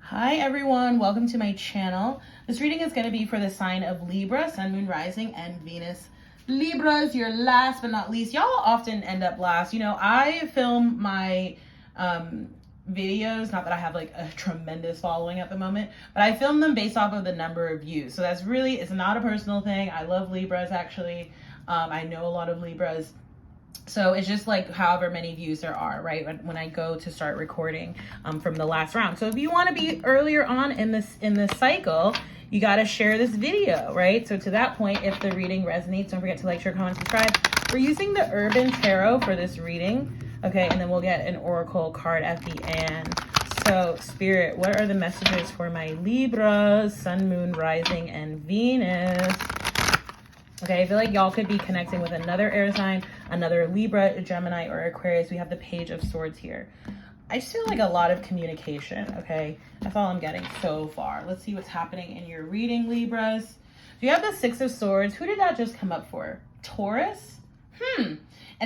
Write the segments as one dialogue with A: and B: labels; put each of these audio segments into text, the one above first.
A: Hi everyone, welcome to my channel. This reading is going to be for the sign of Libra, Sun, Moon, Rising, and Venus. Libras, you're last but not least. Y'all often end up last. You know, I film my videos, not that I have like a tremendous following at the moment, but I film them based off of the number of views. So that's really, it's not a personal thing. I love Libras actually. I know a lot of Libras. So it's just like however many views there are, right? When I go to start recording from the last round. So if you want to be earlier on in this cycle, you got to share this video, right? So to that point, if the reading resonates, don't forget to like, share, comment, subscribe. We're using the Urban Tarot for this reading, okay? And then we'll get an oracle card at the end. So Spirit, what are the messages for my Libras, Sun, Moon, Rising, and Venus? Okay, I feel like y'all could be connecting with another air sign, another Libra, Gemini, or Aquarius. We have the Page of Swords here. I just feel like a lot of communication, okay? That's all I'm getting so far. Let's see what's happening in your reading, Libras. So you have the Six of Swords. Who did that just come up for? Taurus? And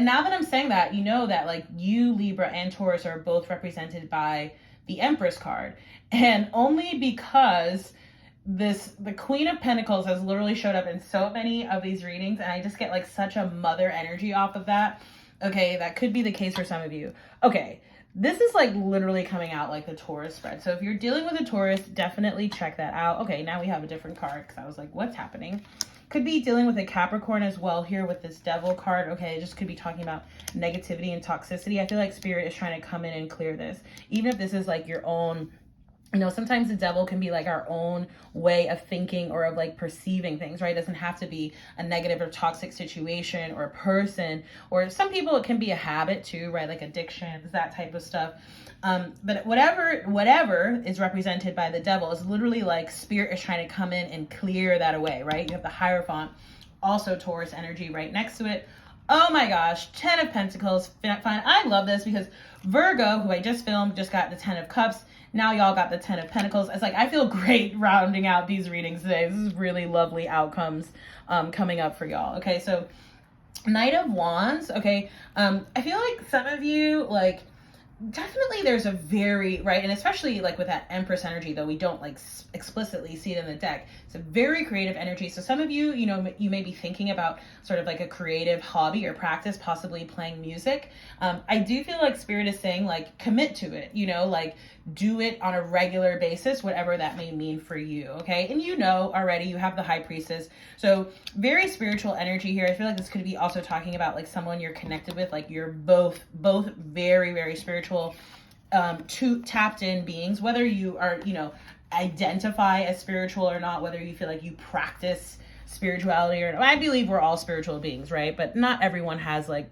A: now that I'm saying that, you know that like you, Libra, and Taurus are both represented by the Empress card. And only because the Queen of Pentacles has literally showed up in so many of these readings, and I just get like such a mother energy off of that. Okay, that could be the case for some of you. Okay, this is like literally coming out like the Taurus spread. So if you're dealing with a Taurus, definitely check that out. Okay, now we have a different card because I was like, what's happening? Could be dealing with a Capricorn as well here with this Devil card. Okay, it just could be talking about negativity and toxicity. I feel like Spirit is trying to come in and clear this. Even if this is like your own, you know, sometimes the devil can be like our own way of thinking or of like perceiving things, right? It doesn't have to be a negative or toxic situation or a person, or some people it can be a habit too, right? Like addictions, that type of stuff. But whatever is represented by the devil is literally like Spirit is trying to come in and clear that away, right? You have the Hierophant, also Taurus energy right next to it. Oh my gosh, 10 of Pentacles, fine. I love this because Virgo, who I just filmed, just got the 10 of Cups. Now y'all got the 10 of Pentacles. It's like, I feel great rounding out these readings today. This is really lovely outcomes coming up for y'all. Okay, so Knight of Wands. Okay, I feel like some of you, like, definitely there's a very, right, and especially like with that Empress energy, though we don't like explicitly see it in the deck, it's a very creative energy. So some of you, you know, you may be thinking about sort of like a creative hobby or practice, possibly playing music. I do feel like Spirit is saying like commit to it, you know, like do it on a regular basis, whatever that may mean for you. Okay, and you know already you have the High Priestess, so very spiritual energy here. I feel like this could be also talking about like someone you're connected with, like you're both very spiritual, tapped in beings, whether you are, you know, identify as spiritual or not, whether you feel like you practice spirituality or not. I believe we're all spiritual beings, right? But not everyone is like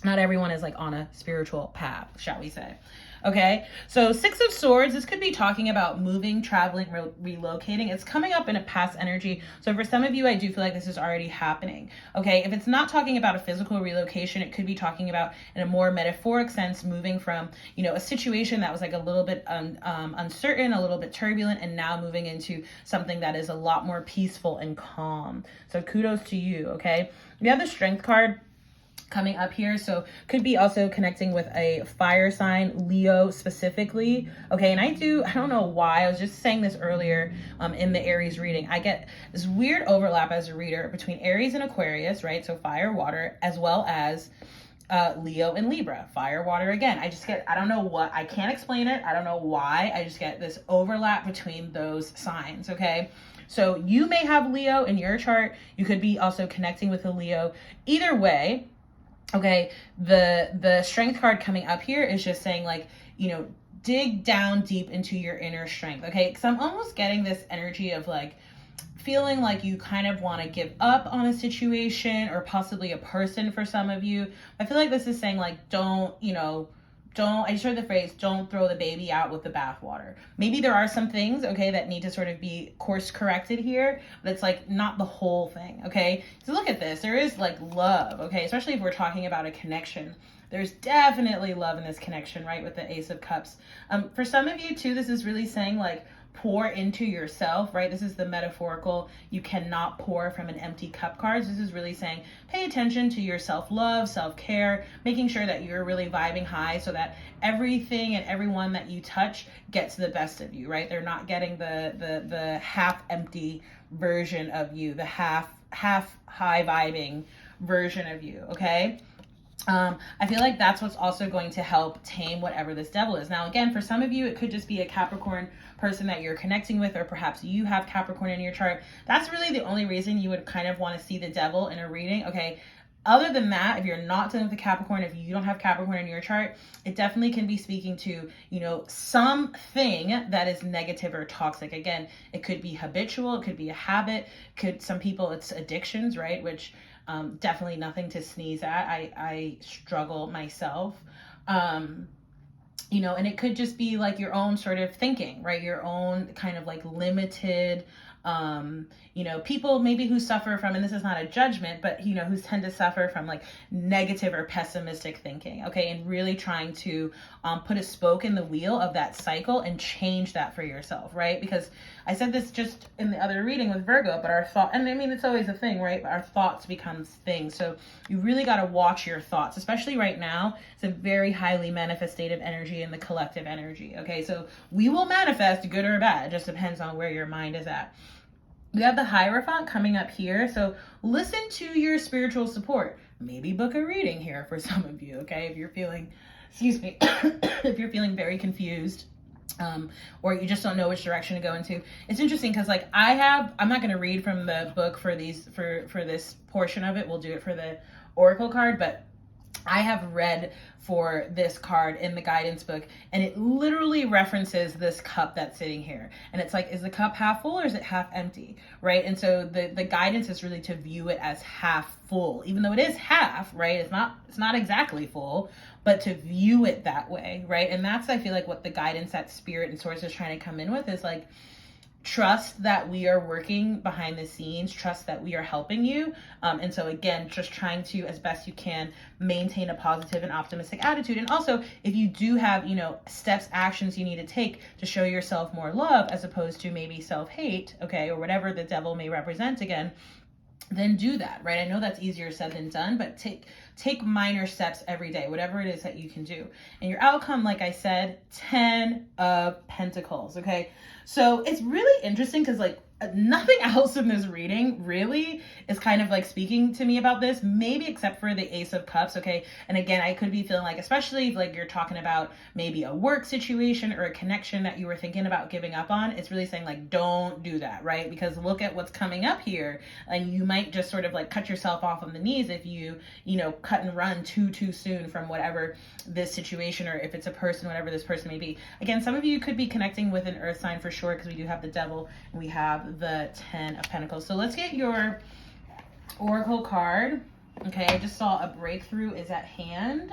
A: on a spiritual path, shall we say. Okay, so Six of Swords, this could be talking about moving, traveling, relocating. It's coming up in a past energy. So for some of you, I do feel like this is already happening. Okay, if it's not talking about a physical relocation, it could be talking about, in a more metaphoric sense, moving from, you know, a situation that was like a little bit uncertain, a little bit turbulent, and now moving into something that is a lot more peaceful and calm. So kudos to you, okay? We have the Strength card coming up here, so could be also connecting with a fire sign, Leo specifically. Okay, and I don't know why, I was just saying this earlier in the Aries reading, I get this weird overlap as a reader between Aries and Aquarius, right? So fire, water, as well as Leo and Libra, fire, water again. I just get, I don't know what, I can't explain it, I don't know why, I just get this overlap between those signs. Okay, so you may have Leo in your chart, you could be also connecting with a Leo. Either way, okay, the Strength card coming up here is just saying like, you know, dig down deep into your inner strength. Okay, because I'm almost getting this energy of like feeling like you kind of want to give up on a situation or possibly a person for some of you. I feel like this is saying like, don't, you know, I just heard the phrase, don't throw the baby out with the bathwater. Maybe there are some things, okay, that need to sort of be course corrected here, but it's like not the whole thing, okay? So look at this, there is like love, okay, especially if we're talking about a connection. There's definitely love in this connection, right, with the Ace of Cups. For some of you too, this is really saying like, pour into yourself, right? This is the metaphorical, you cannot pour from an empty cup cards. This is really saying, pay attention to your self-love, self-care, making sure that you're really vibing high so that everything and everyone that you touch gets the best of you, right? They're not getting the half empty version of you, the half high vibing version of you, okay? I feel like that's what's also going to help tame whatever this devil is. Now, again, for some of you, it could just be a Capricorn person that you're connecting with, or perhaps you have Capricorn in your chart. That's really the only reason you would kind of want to see the devil in a reading, okay? Other than that, if you're not dealing with a Capricorn, if you don't have Capricorn in your chart, it definitely can be speaking to, you know, something that is negative or toxic. Again, it could be habitual, it could be a habit, some people it's addictions, right? Which definitely nothing to sneeze at. I struggle myself. You know, and it could just be like your own sort of thinking, right? Your own kind of like limited, you know, people maybe who suffer from, and this is not a judgment, but, you know, who tend to suffer from like negative or pessimistic thinking, okay? And really trying to put a spoke in the wheel of that cycle and change that for yourself, right? Because I said this just in the other reading with Virgo, but our thought, and I mean, it's always a thing, right? But our thoughts become things. So you really got to watch your thoughts, especially right now. It's a very highly manifestative energy in the collective energy, okay? So we will manifest good or bad. It just depends on where your mind is at. We have the Hierophant coming up here. So listen to your spiritual support. Maybe book a reading here for some of you, okay? If you're feeling, excuse me, if you're feeling very confused, or you just don't know which direction to go into. It's interesting because like I'm not going to read from the book for this portion of it. We'll do it for the Oracle card, but I have read for this card in the guidance book, and it literally references this cup that's sitting here. And it's like, is the cup half full or is it half empty, right? And so the guidance is really to view it as half full, even though it is half, right? It's not exactly full, but to view it that way, right? And that's, I feel like, what the guidance that Spirit and Source is trying to come in with is like, trust that we are working behind the scenes, trust that we are helping you. And so again, just trying to, as best you can, maintain a positive and optimistic attitude. And also, if you do have, you know, steps, actions you need to take to show yourself more love as opposed to maybe self-hate, okay, or whatever the devil may represent again, then do that, right? I know that's easier said than done, but take minor steps every day, whatever it is that you can do. And your outcome, like I said, 10 of Pentacles, okay? So it's really interesting because like nothing else in this reading really is kind of like speaking to me about this, maybe except for the Ace of Cups, okay? And again, I could be feeling like, especially if like you're talking about maybe a work situation or a connection that you were thinking about giving up on, it's really saying like, don't do that, right? Because look at what's coming up here, and you might just sort of like cut yourself off on the knees if you know, cut and run too soon from whatever this situation, or if it's a person, whatever this person may be. Again, some of you could be connecting with an earth sign for sure, because we do have the Devil and we have the 10 of Pentacles. So let's get your Oracle card. Okay, I just saw a breakthrough is at hand,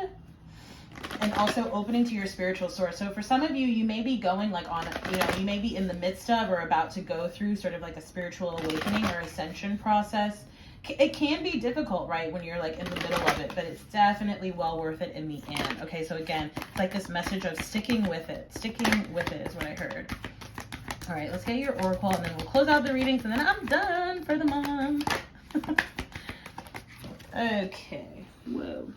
A: and also opening to your spiritual source. So for some of you, you may be going like on, you know, you may be in the midst of or about to go through sort of like a spiritual awakening or ascension process. It can be difficult, right, when you're like in the middle of it, but it's definitely well worth it in the end. Okay, so again, it's like this message of sticking with it. Sticking with it is what I heard. All right, let's get your Oracle, and then we'll close out the readings, and then I'm done for the month. Okay, whoa.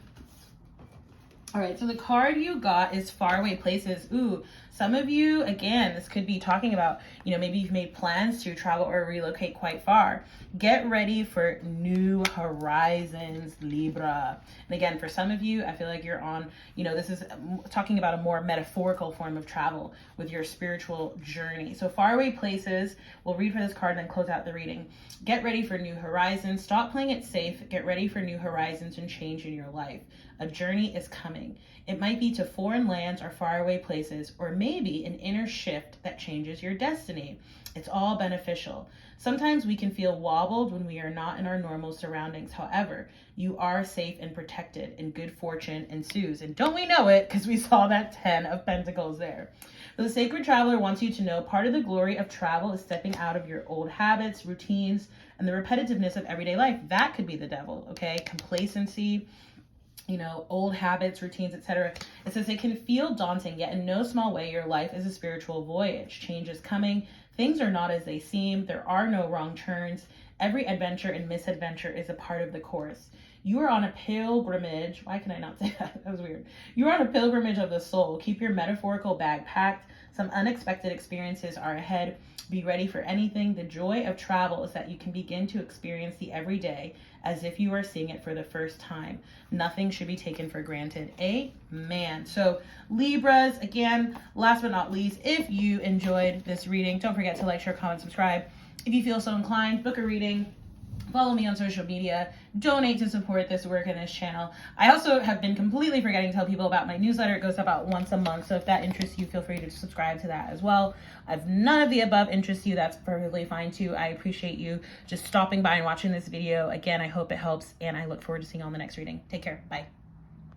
A: All right, so the card you got is Faraway Places. Ooh, some of you, again, this could be talking about, you know, maybe you've made plans to travel or relocate quite far. Get ready for new horizons, Libra. And again, for some of you, I feel like you're on, you know, this is talking about a more metaphorical form of travel with your spiritual journey. So Faraway Places, we'll read for this card and then close out the reading. Get ready for new horizons. Stop playing it safe. Get ready for new horizons and change in your life. A journey is coming. It might be to foreign lands or faraway places, or maybe an inner shift that changes your destiny. It's all beneficial. Sometimes we can feel wobbled when we are not in our normal surroundings. However, you are safe and protected, and good fortune ensues. And don't we know it, because we saw that 10 of Pentacles there. The Sacred Traveler wants you to know part of the glory of travel is stepping out of your old habits, routines, and the repetitiveness of everyday life. That could be the devil, okay? Complacency, old habits, routines, etc. It says it can feel daunting, yet in no small way your life is a spiritual voyage. Change is coming. Things are not as they seem. There are no wrong turns. Every adventure and misadventure is a part of the course. You are on a pilgrimage. Why can I not say that? That was weird. You are on a pilgrimage of the soul. Keep your metaphorical bag packed. Some unexpected experiences are ahead. Be ready for anything. The joy of travel is that you can begin to experience the everyday as if you are seeing it for the first time. Nothing should be taken for granted. Amen. So Libras, again, last but not least, if you enjoyed this reading, don't forget to like, share, comment, subscribe. If you feel so inclined, book a reading. Follow me on social media, donate to support this work and this channel. I also have been completely forgetting to tell people about my newsletter. It goes about once a month, so if that interests you, feel free to subscribe to that as well. If none of the above interests you, that's perfectly fine too. I appreciate you just stopping by and watching this video. Again, I hope it helps, and I look forward to seeing you on the next reading. Take care. Bye.